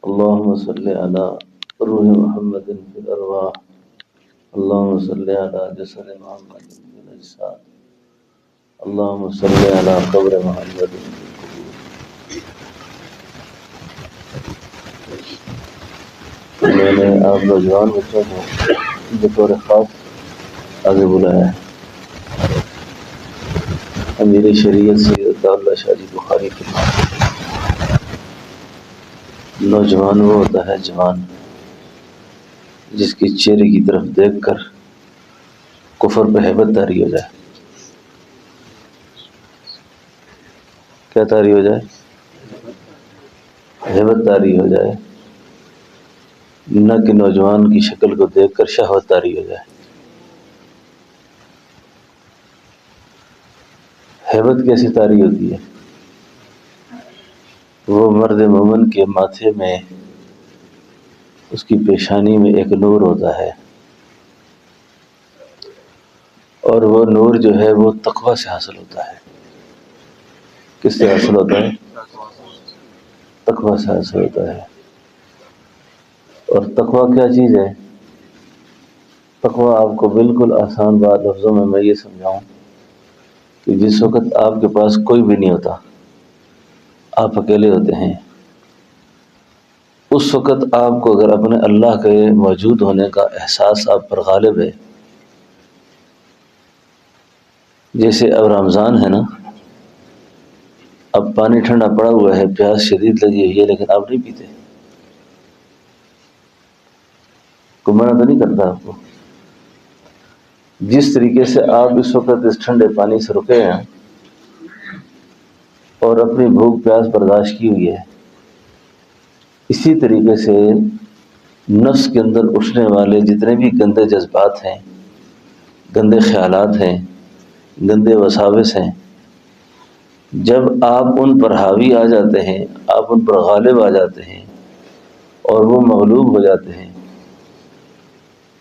اللهم صل على روح محمد في الأرواح. اللهم صل على جسد محمد في الأجساد. اللهم صل على قبر محمد في القبور. میں نے آپ نوجوان بچوں کو بطور خاص آگے بلایا ہے. امیر شریعت سید اللہ شاہ جی بخاری کے نوجوان وہ ہوتا ہے جوان جس کی چہرے کی طرف دیکھ کر کفر پہ ہیبت طاری ہو جائے. کیا طاری ہو جائے؟ ہیبت طاری ہو جائے. نہ کہ نوجوان کی شکل کو دیکھ کر شہوت طاری ہو جائے. ہیبت کیسی طاری ہوتی ہے؟ وہ مرد مومن کے ماتھے میں اس کی پیشانی میں ایک نور ہوتا ہے، اور وہ نور جو ہے وہ تقویٰ سے حاصل ہوتا ہے. کس سے حاصل ہوتا ہے؟ تقویٰ سے حاصل ہوتا ہے. اور تقویٰ کیا چیز ہے؟ تقویٰ آپ کو بالکل آسان بات لفظوں میں یہ سمجھاؤں کہ جس وقت آپ کے پاس کوئی بھی نہیں ہوتا، آپ اکیلے ہوتے ہیں، اس وقت آپ کو اگر اپنے اللہ کے موجود ہونے کا احساس آپ پر غالب ہے، جیسے اب رمضان ہے نا، اب پانی ٹھنڈا پڑا ہوا ہے، پیاس شدید لگی ہوئی ہے، لیکن آپ نہیں پیتے. کوئی منع تو نہیں کرتا آپ کو. جس طریقے سے آپ اس وقت اس ٹھنڈے پانی سے رکے ہیں اور اپنی بھوک پیاس برداشت کی ہوئی ہے، اسی طریقے سے نفس کے اندر اٹھنے والے جتنے بھی گندے جذبات ہیں، گندے خیالات ہیں، گندے وساوس ہیں، جب آپ ان پر حاوی آ جاتے ہیں، آپ ان پر غالب آ جاتے ہیں اور وہ مغلوب ہو جاتے ہیں،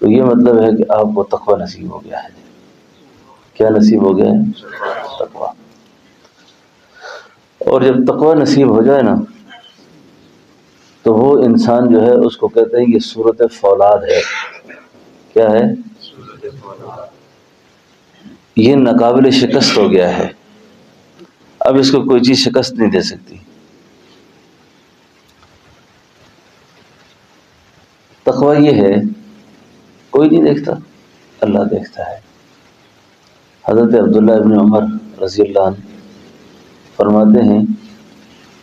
تو یہ مطلب ہے کہ آپ کو تقویٰ نصیب ہو گیا ہے. کیا نصیب ہو گیا ہے؟ تقویٰ. اور جب تقویٰ نصیب ہو جائے نا، تو وہ انسان جو ہے اس کو کہتے ہیں یہ صورت فولاد ہے. کیا ہے؟ یہ ناقابل شکست ہو گیا ہے. اب اس کو کوئی چیز شکست نہیں دے سکتی. تقویٰ یہ ہے کوئی نہیں دیکھتا، اللہ دیکھتا ہے. حضرت عبداللہ ابن عمر رضی اللہ عنہ فرماتے ہیں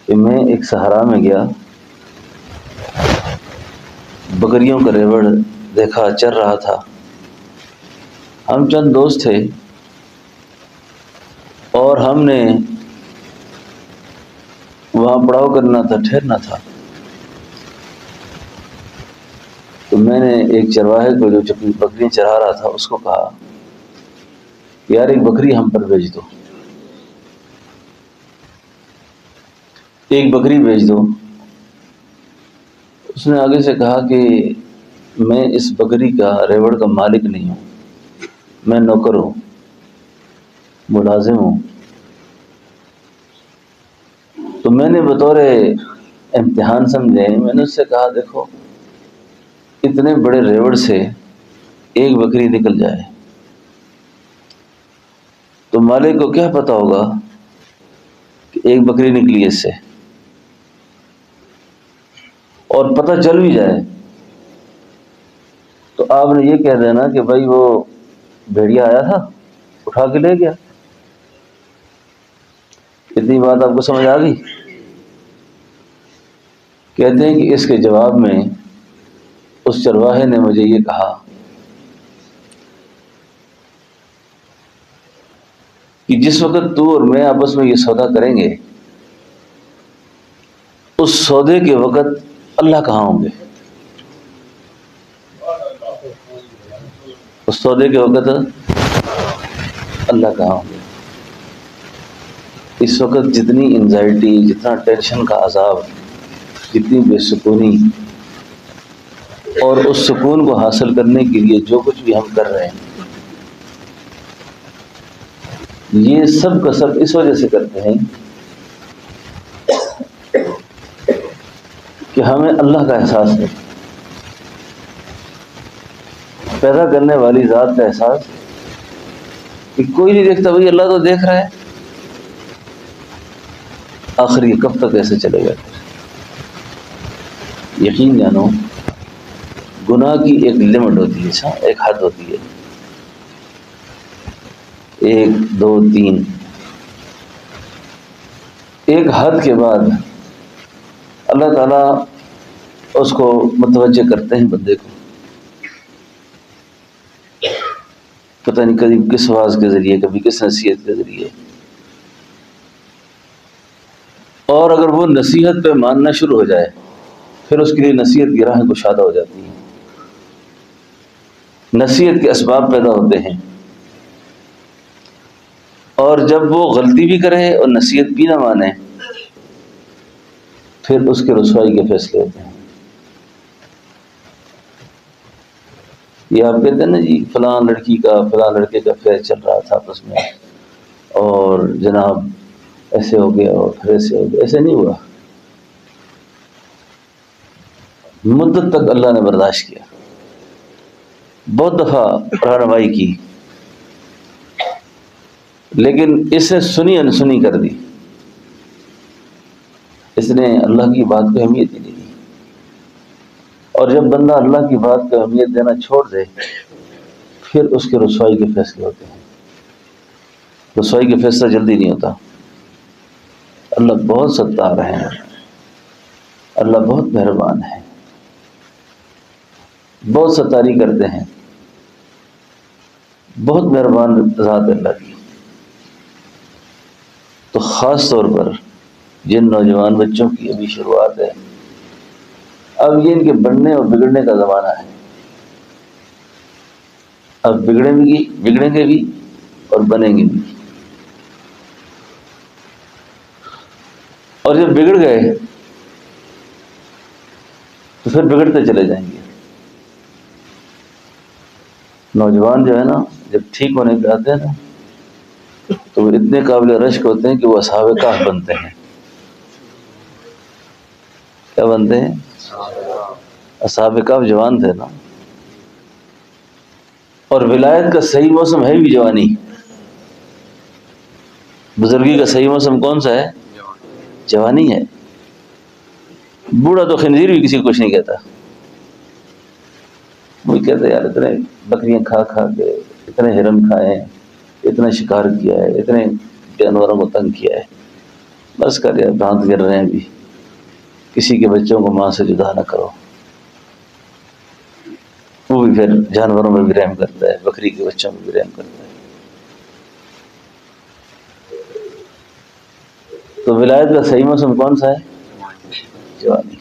کہ میں ایک صحرا میں گیا، بکریوں کا ریوڑ دیکھا چر رہا تھا. ہم چند دوست تھے اور ہم نے وہاں پڑاؤ کرنا تھا، ٹھہرنا تھا. تو میں نے ایک چرواہے کو جو بکری چرا رہا تھا اس کو کہا یار ایک بکری ہم پر بھیج دو، ایک بکری بھیج دو. اس نے آگے سے کہا کہ میں اس بکری کا ریوڑ کا مالک نہیں ہوں، میں نوکر ہوں، ملازم ہوں. تو میں نے بطور امتحان سمجھے میں نے اس سے کہا دیکھو اتنے بڑے ریوڑ سے ایک بکری نکل جائے تو مالک کو کیا پتا ہوگا کہ ایک بکری نکلی اس سے، اور پتہ چل بھی جائے تو آپ نے یہ کہہ دینا کہ بھائی وہ بھیڑیا آیا تھا اٹھا کے لے گیا. اتنی بات آپ کو سمجھ آ گئی؟ کہتے ہیں کہ اس کے جواب میں اس چرواہے نے مجھے یہ کہا کہ جس وقت تو اور میں آپس میں یہ سودا کریں گے اس سودے کے وقت اللہ کہاں ہوں گے؟ اس سودے کے وقت اللہ کہاں ہوں گے؟ اس وقت جتنی انزائٹی، جتنا ٹینشن کا عذاب، جتنی بے سکونی، اور اس سکون کو حاصل کرنے کے لیے جو کچھ بھی ہم کر رہے ہیں یہ سب کا سب اس وجہ سے کرتے ہیں کہ ہمیں اللہ کا احساس ہے، پیدا کرنے والی ذات کا احساس کہ کوئی نہیں دیکھتا، بھائی اللہ تو دیکھ رہا ہے، آخر یہ کب تک ایسے چلے گا؟ یقین جانو گناہ کی ایک لمٹ ہوتی ہے، ایک حد ہوتی ہے، 1 2 3، ایک حد کے بعد اللہ تعالیٰ اس کو متوجہ کرتے ہیں بندے کو، پتہ نہیں کبھی کس واعظ کے ذریعے، کبھی کس نصیحت کے ذریعے، اور اگر وہ نصیحت پہ ماننا شروع ہو جائے پھر اس کے لیے نصیحت کی راہیں گشادہ ہو جاتی ہیں، نصیحت کے اسباب پیدا ہوتے ہیں، اور جب وہ غلطی بھی کرے اور نصیحت بھی نہ مانے پھر اس کے رسوائی کے فیصلے ہوتے ہیں۔ یہ آپ کہتے ہیں نا جی فلاں لڑکی کا فلاں لڑکے کا فیض چل رہا تھا آپس میں، اور جناب ایسے ہو گیا اور پھر ایسے ہو گیا، ایسے نہیں ہوا، مدت تک اللہ نے برداشت کیا، بہت دفعہ رہنمائی کی، لیکن اسے سنی انسنی کر دی، اس نے اللہ کی بات کو اہمیت ہی نہیں دی، اور جب بندہ اللہ کی بات کو اہمیت دینا چھوڑ دے پھر اس کے رسوائی کے فیصلے ہوتے ہیں، رسوائی کا فیصلہ جلدی نہیں ہوتا، اللہ بہت ستار ہے، اللہ بہت مہربان ہے، بہت ستاری کرتے ہیں، بہت مہربان ذات اللہ کی۔ تو خاص طور پر جن نوجوان بچوں کی ابھی شروعات ہے، اب یہ ان کے بننے اور بگڑنے کا زمانہ ہے، اب بگڑیں گے بھی اور بنیں گے بھی، اور جب بگڑ گئے تو پھر بگڑتے چلے جائیں گے۔ نوجوان جو ہے نا جب ٹھیک ہونے پہ آتے ہیں نا تو وہ اتنے قابل رشک ہوتے ہیں کہ وہ اصحاب کہف بنتے ہیں۔ کیا بنتے ہیں؟ اصحاب کہف جوان تھے نا، اور ولایت کا صحیح موسم ہے بھی جوانی، بزرگی کا صحیح موسم کون سا ہے؟ جوانی ہے۔ بوڑھا تو خنزیر بھی کسی کو کچھ نہیں کہتا، وہ کہتے ہیں یار اتنے بکریاں کھا کھا کے، اتنے ہرن کھائے ہیں، اتنا شکار کیا ہے، اتنے جانوروں کو تنگ کیا ہے، بس کر یار دانت گر رہے ہیں بھی، کسی کے بچوں کو ماں سے جدا نہ کرو۔ وہ بھی پھر جانوروں میں بھی رحم کرتا ہے، بکری کے بچوں میں بھی رحم کرتا ہے۔ تو ولایت کا صحیح موسم کون سا ہے؟ جوانی۔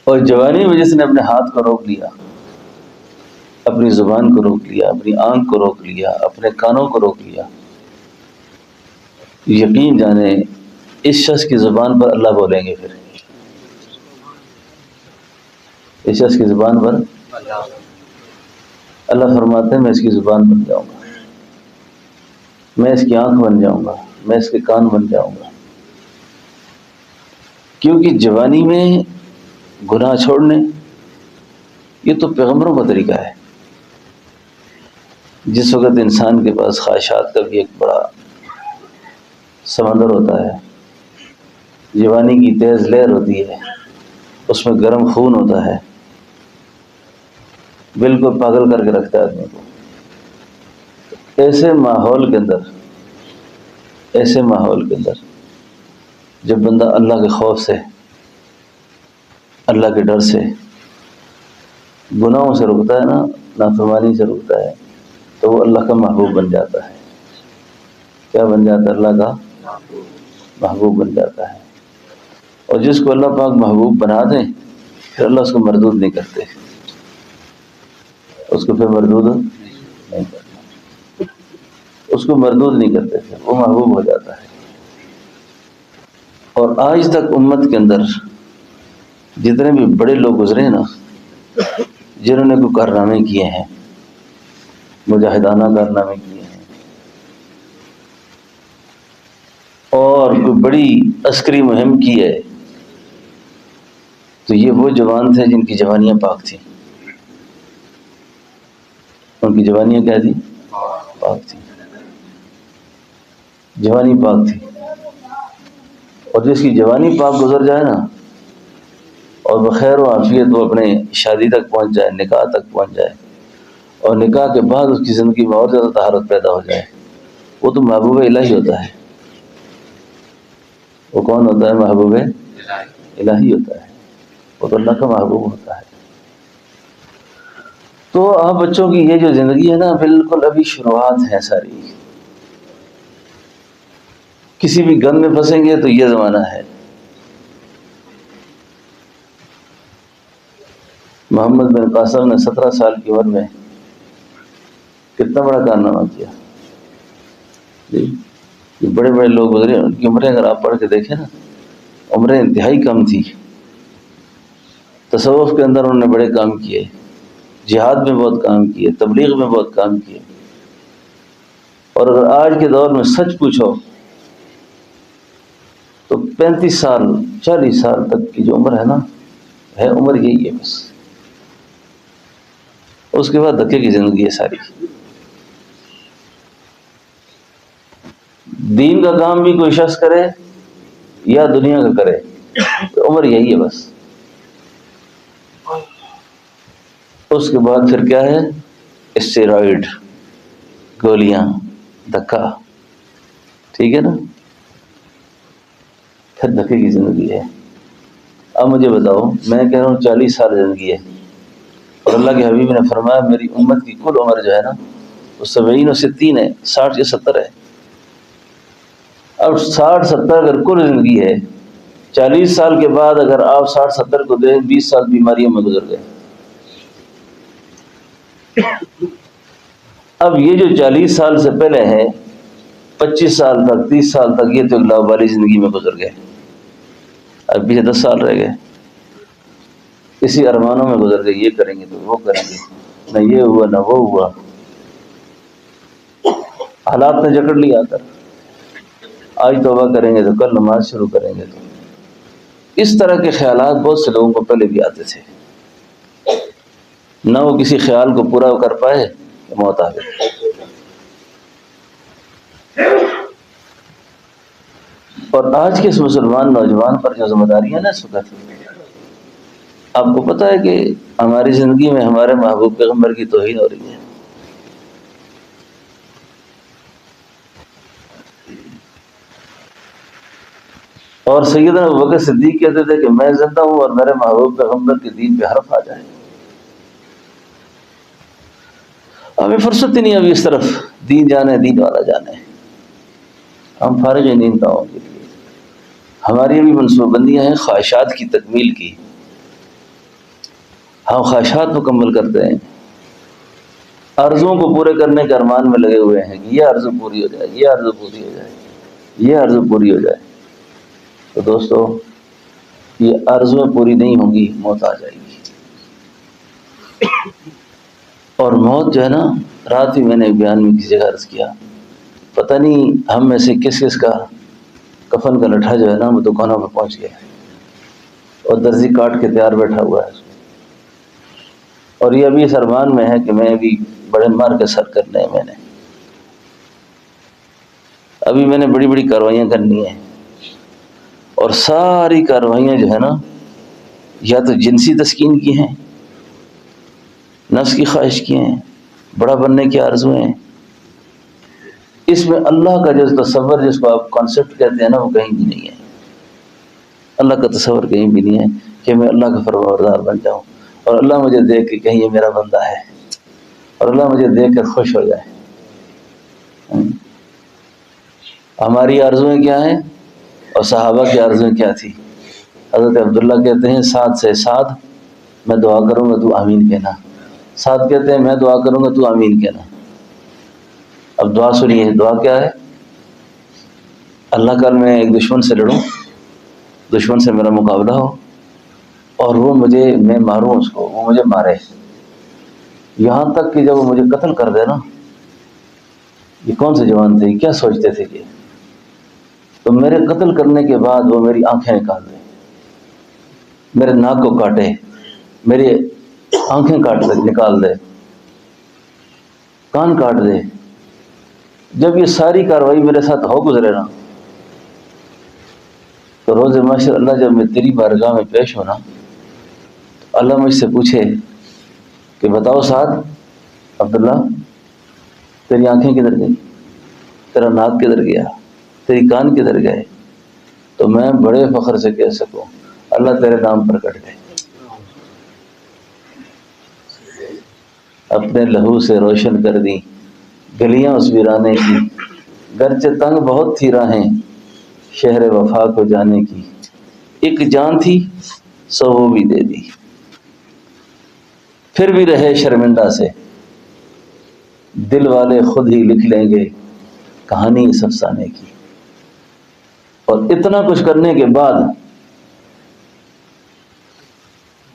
اور جوانی میں جس نے اپنے ہاتھ کو روک لیا، اپنی زبان کو روک لیا، اپنی آنکھ کو روک لیا، اپنے کانوں کو روک لیا، یقین جانے اس شخص کی زبان پر اللہ بولیں گے، پھر اس شخص کی زبان پر اللہ فرماتے ہیں میں اس کی زبان بن جاؤں گا، میں اس کی آنکھ بن جاؤں گا، میں اس کے کان بن جاؤں گا، کیونکہ جوانی میں گناہ چھوڑنے یہ تو پیغمبروں کا طریقہ ہے۔ جس وقت انسان کے پاس خواہشات کا بھی ایک بڑا سمندر ہوتا ہے، جوانی کی تیز لہر ہوتی ہے، اس میں گرم خون ہوتا ہے، بالکل پاگل کر کے رکھتا ہے آدمی کو۔ ایسے ماحول کے اندر جب بندہ اللہ کے خوف سے، اللہ کے ڈر سے، گناہوں سے رکتا ہے نا، نافرمانی سے رکتا ہے، تو وہ اللہ کا محبوب بن جاتا ہے۔ کیا بن جاتا ہے؟ اللہ کا محبوب بن جاتا ہے۔ اور جس کو اللہ پاک محبوب بنا دیں پھر اللہ اس کو مردود نہیں کرتے، اس کو پھر مردود نہیں کرتے، اس کو مردود نہیں کرتے، پھر وہ محبوب ہو جاتا ہے۔ اور آج تک امت کے اندر جتنے بھی بڑے لوگ گزرے ہیں نا، جنہوں نے کوئی کارنامے کیے ہیں، مجاہدانہ کارنامے کیے ہیں، اور اور کوئی بڑی عسکری مہم کی ہے تو یہ وہ جوان تھے جن کی جوانیاں پاک تھیں. ان کی جوانیاں کیا تھی؟ پاک تھی. جوانی پاک تھی. اور جس کی جوانی پاک گزر جائے نا اور بخیر و عافیت وہ اپنے شادی تک پہنچ جائے، نکاح تک پہنچ جائے، اور نکاح کے بعد اس کی زندگی میں اور زیادہ طہارت پیدا ہو جائے، وہ تو محبوب الہی ہوتا ہے. وہ کون ہوتا ہے؟ محبوب الہی ہوتا ہے. وہ تو اللہ کا محبوب ہوتا ہے. تو آپ بچوں کی یہ جو زندگی ہے نا بالکل ابھی شروعات ہے ساری. کسی بھی گند میں پھنسیں گے تو یہ زمانہ ہے. محمد بن قاسم نے 17 سال کی عمر میں کتنا بڑا کارنامہ کیا. جی یہ بڑے بڑے لوگ گزرے، ان کی عمریں اگر آپ پڑھ کے دیکھیں نا عمریں انتہائی کم تھی. تصوف کے اندر انہوں نے بڑے کام کیے، جہاد میں بہت کام کیے، تبلیغ میں بہت کام کیے. اور اگر آج کے دور میں سچ پوچھو تو 35 سال 40 سال تک کی جو عمر ہے نا ہے عمر یہی ہے بس. اس کے بعد دھکے کی زندگی ہے ساری. دین کا کام بھی کوئی شخص کرے یا دنیا کا کرے تو عمر یہی ہے بس. اس کے بعد پھر کیا ہے؟ اسٹیرائڈ، گولیاں، دھکا. ٹھیک ہے نا؟ پھر دھکے کی زندگی ہے. اب مجھے بتاؤ، میں کہہ رہا ہوں 40 سال زندگی ہے اور اللہ کے حبیب نے فرمایا میری امت کی کل عمر جو ہے نا وہ 70 و 60 ہے، 60 یا 70 ہے. اب 60-70 اگر کل زندگی ہے، 40 سال کے بعد اگر آپ 60-70 کو دیں 20 سال بیماریوں میں گزر گئے. اب یہ جو 40 سال سے پہلے ہے 25 سال تک 30 سال تک یہ تو ایک لاوبالی زندگی میں گزر گئے. اب پیچھے 10 سال رہ گئے، اسی ارمانوں میں گزر گئے، یہ کریں گے تو وہ کریں گے، نہ یہ ہوا نہ وہ ہوا. حالات نے جکڑ لیا کر آج توبہ کریں گے تو کل نماز شروع کریں گے. تو اس طرح کے خیالات بہت سے لوگوں کو پہلے بھی آتے تھے، نہ وہ کسی خیال کو پورا کر پائے کہ موت آ گئی. اور آج کے اس مسلمان نوجوان پر جو ذمہ داری ہے نا اس وقت، آپ کو پتہ ہے کہ ہماری زندگی میں ہمارے محبوب پیغمبر کی توہین ہو رہی ہے. اور سیدنا ابوبکر صدیق کہتے تھے کہ میں زندہ ہوں اور میرے محبوب پیغمبر کے دین پہ حرف آ جائے. ہمیں فرصت ہی نہیں ابھی اس طرف، دین جانے دین والا جانے. ہم فارغ نیند دعاؤں کے لیے ہماری بھی منصوبہ بندیاں ہیں خواہشات کی تکمیل کی. ہم خواہشات مکمل کرتے ہیں، عرضوں کو پورے کرنے کے ارمان میں لگے ہوئے ہیں کہ یہ عرض پوری ہو جائے، یہ عرض پوری ہو جائے، یہ عرض پوری ہو جائے. تو دوستو یہ عرضیں پوری نہیں ہوں گی، موت آ جائے گی. اور موت جو ہے نا، رات ہی میں نے ایک بیان میں کسی جگہ عرض کیا، پتہ نہیں ہم میں سے کس کس کا کفن کا لٹھا جو ہے نا وہ دکانوں پہ پہنچ گیا اور درزی کاٹ کے تیار بیٹھا ہوا ہے. اور یہ ابھی اس ارمان میں ہے کہ میں ابھی بڑے مار کے سر کرنے ہیں. میں نے بڑی بڑی کاروائیاں کرنی ہیں، اور ساری کاروائیاں جو ہے نا یا تو جنسی تسکین کی ہیں، نفس کی خواہش کی ہیں، بڑا بننے کی آرزویں ہیں. اس میں اللہ کا جو تصور جس کو آپ کانسیپٹ کہتے ہیں نا وہ کہیں بھی نہیں ہے. اللہ کا تصور کہیں بھی نہیں ہے کہ میں اللہ کا فرمانبردار بن جاؤں اور اللہ مجھے دیکھ کے کہیں یہ میرا بندہ ہے اور اللہ مجھے دیکھ کر خوش ہو جائے. ہماری آرزویں کیا ہیں اور صحابہ کی آرزویں کیا تھی؟ حضرت عبداللہ کہتے ہیں سعد سے، سعد میں دعا کروں گا تو آمین کہنا. سعد کہتے ہیں میں دعا کروں گا تو آمین کہنا. اب دعا سنیے، دعا کیا ہے؟ اللہ کل میں ایک دشمن سے لڑوں، دشمن سے میرا مقابلہ ہو اور وہ میں ماروں اس کو، وہ مجھے مارے، یہاں تک کہ جب وہ مجھے قتل کر دے نا. یہ کون سے جوان تھے، کیا سوچتے تھے کہ تو میرے قتل کرنے کے بعد وہ میری آنکھیں نکال دے، میرے ناک کو کاٹے، میری آنکھیں کاٹ دے، نکال دے، کان کاٹ دے، جب یہ ساری کاروائی میرے ساتھ ہو گزرے نا، تو روز محشر اللہ جب میں تیری بارگاہ میں پیش ہونا، تو اللہ مجھ سے پوچھے کہ بتاؤ سعد عبداللہ، تیری آنکھیں کدھر گئی، تیرا ناک کدھر گیا، تیری کان کدھر گئے؟ تو میں بڑے فخر سے کہہ سکوں اللہ تیرے نام پر کٹ گئے، اپنے لہو سے روشن کر دی گلیاں اس ویرانے کی، گرچہ تنگ بہت تھی راہیں شہر وفا کو جانے کی، ایک جان تھی سو وہ بھی دے دی، پھر بھی رہے شرمندہ سے، دل والے خود ہی لکھ لیں گے کہانی اس افسانے کی۔ اور اتنا کچھ کرنے کے بعد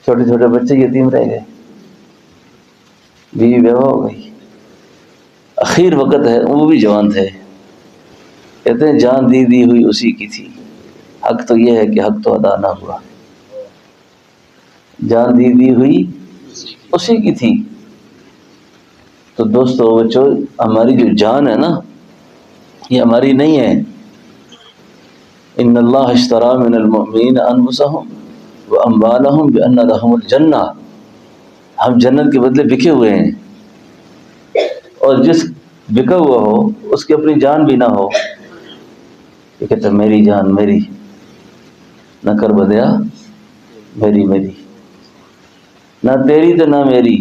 چھوٹے چھوٹے بچے یتیم رہ گئے، بیوی بیوہ ہو گئی، اخیر وقت ہے، وہ بھی جوان تھے، کہتے ہیں جان دی دی ہوئی اسی کی تھی، حق تو یہ ہے کہ حق تو ادا نہ ہوا، جان دی دی ہوئی اسی کی تھی۔ تو دوستو بچوں، ہماری جو جان ہے نا، یہ ہماری نہیں ہے۔ ان اللہ اشتری من المؤمنین انفسهم واموالهم بان لهم الجنہ، ہم جنت کے بدلے بکے ہوئے ہیں، اور جس بکا ہوا ہو اس کی اپنی جان بھی نہ ہو، یہ کہتا میری جان میری، نہ کر بدیا میری میری، نہ تیری تو نہ میری،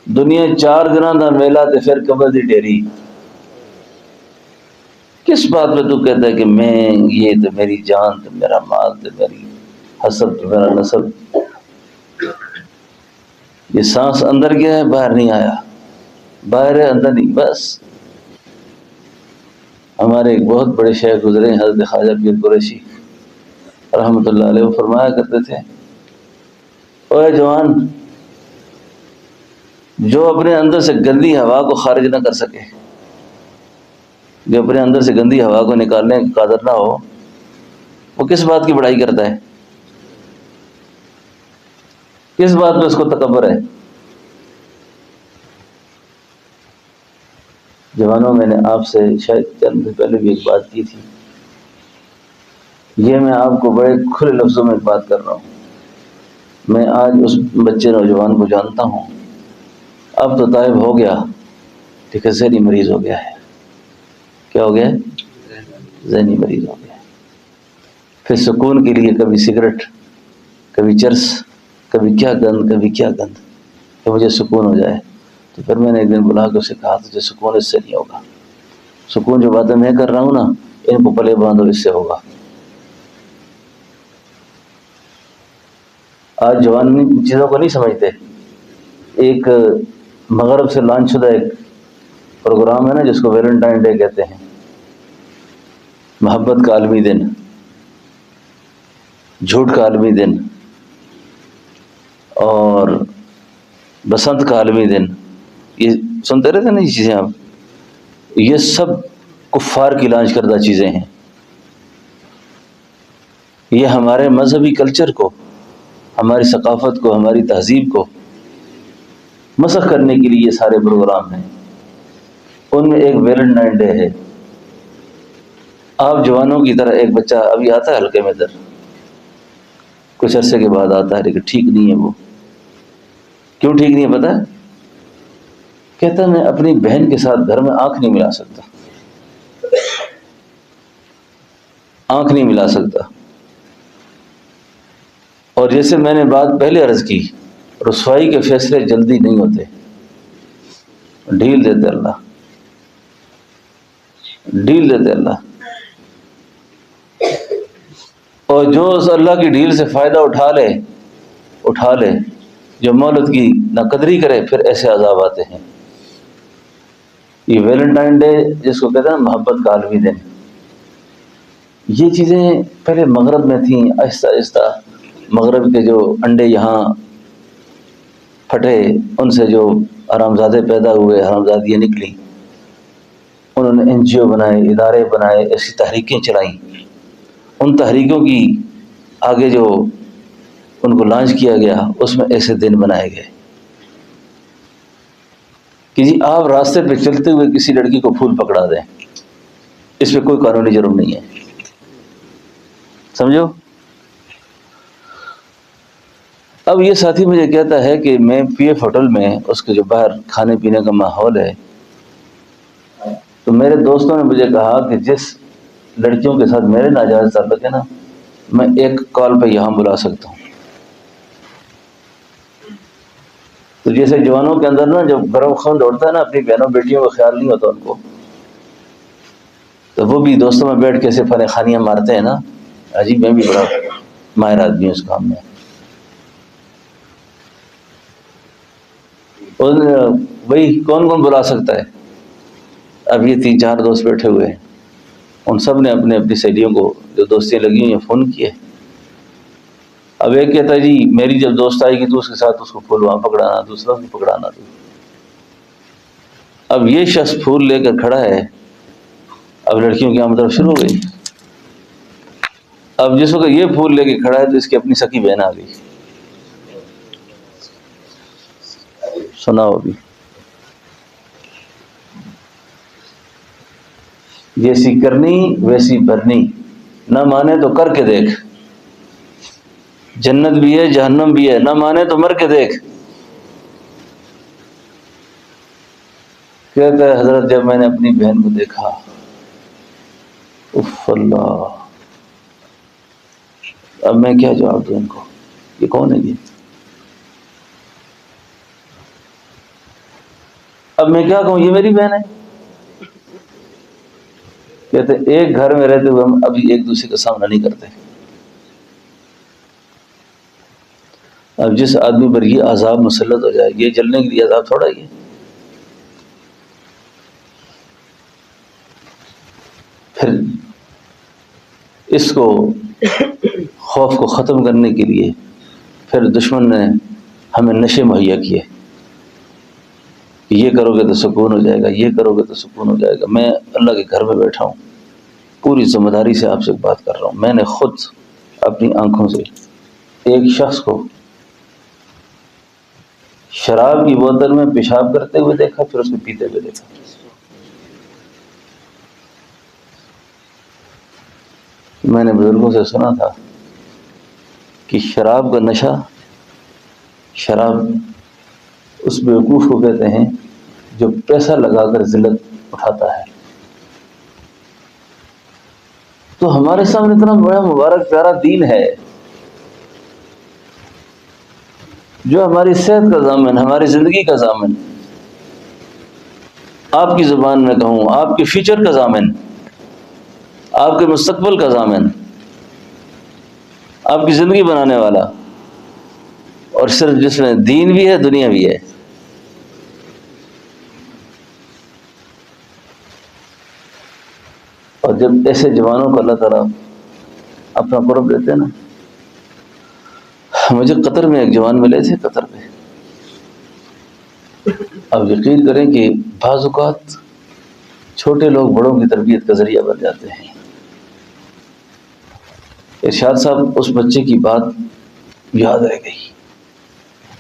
دنیا چار دنوں دا میلہ تے پھر قبر دی ڈیری۔ کس بات پہ تو کہتا ہے کہ میں یہ تو میری جان تو میرا مال تو میری حسب تو میرا نسب؟ یہ سانس اندر گیا ہے، باہر نہیں آیا، باہر ہے اندر نہیں، بس۔ ہمارے ایک بہت بڑے شیخ گزرے ہیں، حضرت خواجہ پیر قریشی رحمۃ اللہ علیہ، وہ فرمایا کرتے تھے، اوے جوان، جو اپنے اندر سے گندی ہوا کو خارج نہ کر سکے، جو اپنے اندر سے گندی ہوا کو نکالنے کا قادر نہ ہو، وہ کس بات کی بڑائی کرتا ہے؟ کس بات پہ اس کو تکبر ہے؟ جوانوں، میں نے آپ سے شاید چند دن پہلے بھی ایک بات کی تھی، یہ میں آپ کو بڑے کھلے لفظوں میں بات کر رہا ہوں۔ میں آج اس بچے نوجوان کو جانتا ہوں، اب تو طائب ہو گیا، لیکن ذہنی مریض ہو گیا ہے۔ کیا ہو گیا؟ ذہنی مریض ہو گیا۔ پھر سکون کے لیے کبھی سگریٹ، کبھی چرس، کبھی کیا گند، کبھی کیا گند، کہ مجھے سکون ہو جائے۔ تو پھر میں نے ایک دن بلا کے اسے کہا تجھے سکون اس سے نہیں ہوگا، سکون جو باتیں میں کر رہا ہوں نا، ان کو پلے باندھو، اس سے ہوگا۔ آج جوان ان چیزوں کو نہیں سمجھتے۔ ایک مغرب سے لانچ شدہ ایک پروگرام ہے نا، جس کو ویلنٹائن ڈے کہتے ہیں، محبت کا عالمی دن، جھوٹ کا عالمی دن، اور بسنت کا عالمی دن، یہ سنتے رہتے نا یہ چیزیں آپ، یہ سب کفار کی لانچ کردہ چیزیں ہیں۔ یہ ہمارے مذہبی کلچر کو، ہماری ثقافت کو، ہماری تہذیب کو مسخ کرنے کے لیے یہ سارے پروگرام ہیں۔ ان میں ایک ویلنٹائن ڈے ہے۔ آپ جوانوں کی طرح ایک بچہ ابھی آتا ہے حلقے میں در، کچھ عرصے کے بعد آتا ہے، لیکن ٹھیک نہیں ہے وہ۔ کیوں ٹھیک نہیں ہے پتہ ہے؟ کہتا ہے میں اپنی بہن کے ساتھ گھر میں آنکھ نہیں ملا سکتا، آنکھ نہیں ملا سکتا۔ اور جیسے میں نے بات پہلے عرض کی، رسوائی کے فیصلے جلدی نہیں ہوتے، ڈھیل دیتے اللہ، ڈھیل دیتے اللہ۔ اور جو اس اللہ کی ڈھیل سے فائدہ اٹھا لے، جو مولد کی نہ قدری کرے، پھر ایسے عذاب آتے ہیں۔ یہ ویلنٹائن ڈے جس کو کہتے ہیں محبت کا عالمی دن، یہ چیزیں پہلے مغرب میں تھیں، آہستہ آہستہ مغرب کے جو انڈے یہاں پھٹے، ان سے جو حرامزادے پیدا ہوئے، حرامزادیاں نکلی، انہوں نے NGO بنائے، ادارے بنائے، ایسی تحریکیں چلائیں. ان تحریکوں کی آگے جو ان کو لانچ کیا گیا اس میں ایسے دن بنائے گئے کہ جی آپ راستے پہ چلتے ہوئے کسی لڑکی کو پھول پکڑا دیں، اس پہ کوئی قانونی جرم نہیں ہے. سمجھو. اب یہ ساتھی مجھے کہتا ہے کہ میں PF ہوٹل میں اس کے جو باہر کھانے پینے کا ماحول ہے، تو میرے دوستوں نے مجھے کہا کہ جس لڑکیوں کے ساتھ میرے ناجائز تعلق ہے نا، میں ایک کال پہ یہاں بلا سکتا ہوں. تو جیسے جوانوں کے اندر نا جب گرم خون دوڑتا ہے نا، اپنی بہنوں بیٹیوں کا خیال نہیں ہوتا ان کو، تو وہ بھی دوستوں میں بیٹھ کے ایسے فن خانیاں مارتے ہیں نا. عجیب، میں بھی بڑا ماہر آدمی ہوں اس کام میں. اور بھائی کون کون بلا سکتا ہے؟ اب یہ 3-4 دوست بیٹھے ہوئے ہیں، ان سب نے اپنے اپنی سہیلیوں کو جو دوستیاں لگی ہوئی ہیں فون کیے. اب ایک کہتا ہے جی میری جب دوست آئے گی تو اس کے ساتھ اس کو پھول وہاں پکڑانا، دوسرا کو پکڑانا. اب یہ شخص پھول لے کر کھڑا ہے، اب لڑکیوں کی آمد شروع ہو گئی. اب جس وقت یہ پھول لے کے کھڑا ہے تو اس کی اپنی سکی بہن آ گئی. سناؤ ابھی. جیسی کرنی ویسی بھرنی، نہ مانے تو کر کے دیکھ. جنت بھی ہے جہنم بھی ہے، نہ مانے تو مر کے دیکھ. کہتا ہے حضرت جب میں نے اپنی بہن کو دیکھا، اف اللہ، اب میں کیا جواب دوں ان کو؟ یہ کون ہے یہ؟ اب میں کیا کہوں؟ یہ میری بہن ہے. کہتے ایک گھر میں رہتے ہوئے ہم ابھی ایک دوسرے کا سامنا نہیں کرتے. اب جس آدمی پر یہ عذاب مسلط ہو جائے، یہ جلنے کے لیے عذاب تھوڑا ہی ہے. پھر اس کو خوف کو ختم کرنے کے لیے پھر دشمن نے ہمیں نشے مہیا کیے کہ یہ کرو گے تو سکون ہو جائے گا، یہ کرو گے تو سکون ہو جائے گا. میں اللہ کے گھر میں بیٹھا ہوں، پوری ذمہ داری سے آپ سے بات کر رہا ہوں. میں نے خود اپنی آنکھوں سے ایک شخص کو شراب کی بوتل میں پیشاب کرتے ہوئے دیکھا، پھر اس کو پیتے ہوئے دیکھا. میں نے بزرگوں سے سنا تھا کہ شراب کا نشہ، شراب اس بیوقوف کو کہتے ہیں جو پیسہ لگا کر ذلت اٹھاتا ہے. تو ہمارے سامنے اتنا بڑا مبارک پیارا دین ہے جو ہماری صحت کا ضامن، ہماری زندگی کا ضامن، آپ کی زبان میں کہوں آپ کے فیوچر کا ضامن، آپ کے مستقبل کا ضامن، آپ کی زندگی بنانے والا، اور صرف جس میں دین بھی ہے دنیا بھی ہے. اور جب ایسے جوانوں کو اللہ تعالیٰ اپنا قرب دیتے ہیں نا. مجھے قطر میں ایک جوان ملے تھے، قطر میں. اب یقین کریں کہ بعض اوقات چھوٹے لوگ بڑوں کی تربیت کا ذریعہ بن جاتے ہیں. ارشاد صاحب اس بچے کی بات یاد رہ گئی،